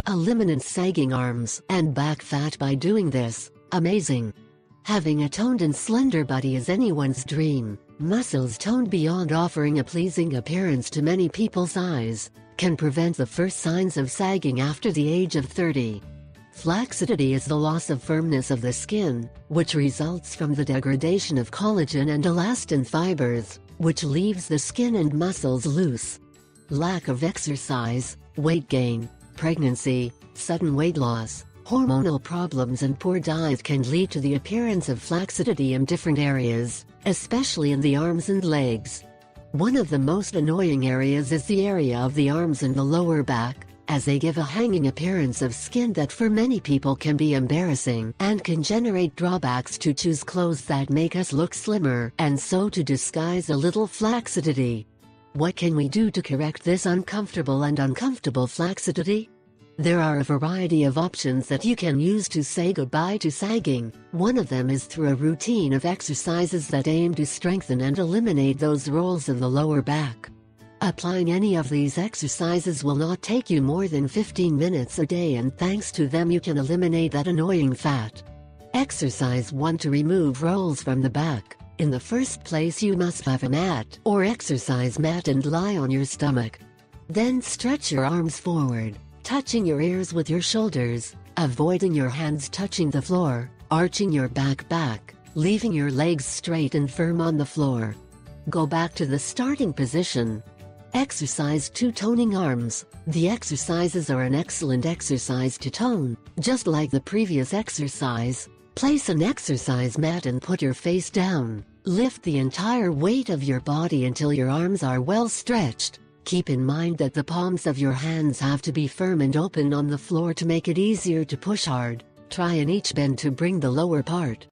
Eliminate sagging arms and back fat by doing this. Amazing! Having a toned and slender body is anyone's dream. Muscles toned beyond offering a pleasing appearance to many people's eyes can prevent the first signs of sagging after the age of 30. Flaccidity is the loss of firmness of the skin, which results from the degradation of collagen and elastin fibers, which leaves the skin and muscles loose. Lack of exercise, weight gain, pregnancy, sudden weight loss, hormonal problems and poor diet can lead to the appearance of flaccidity in different areas, especially in the arms and legs. One of the most annoying areas is the area of the arms and the lower back, as they give a hanging appearance of skin that for many people can be embarrassing and can generate drawbacks to choose clothes that make us look slimmer and so to disguise a little flaccidity. What can we do to correct this uncomfortable flaccidity? There are a variety of options that you can use to say goodbye to sagging. One of them is through a routine of exercises that aim to strengthen and eliminate those rolls in the lower back. Applying any of these exercises will not take you more than 15 minutes a day, and thanks to them you can eliminate that annoying fat. Exercise 1. To remove rolls from the back. In the first place, you must have a mat or exercise mat and lie on your stomach. Then stretch your arms forward, touching your ears with your shoulders, avoiding your hands touching the floor, arching your back, leaving your legs straight and firm on the floor. Go back to the starting position. Exercise 2. Toning arms. The exercises are an excellent exercise to tone, just like the previous exercise. Place an exercise mat and put your face down. Lift the entire weight of your body until your arms are well stretched. Keep in mind that the palms of your hands have to be firm and open on the floor to make it easier to push hard. Try in each bend to bring the lower part.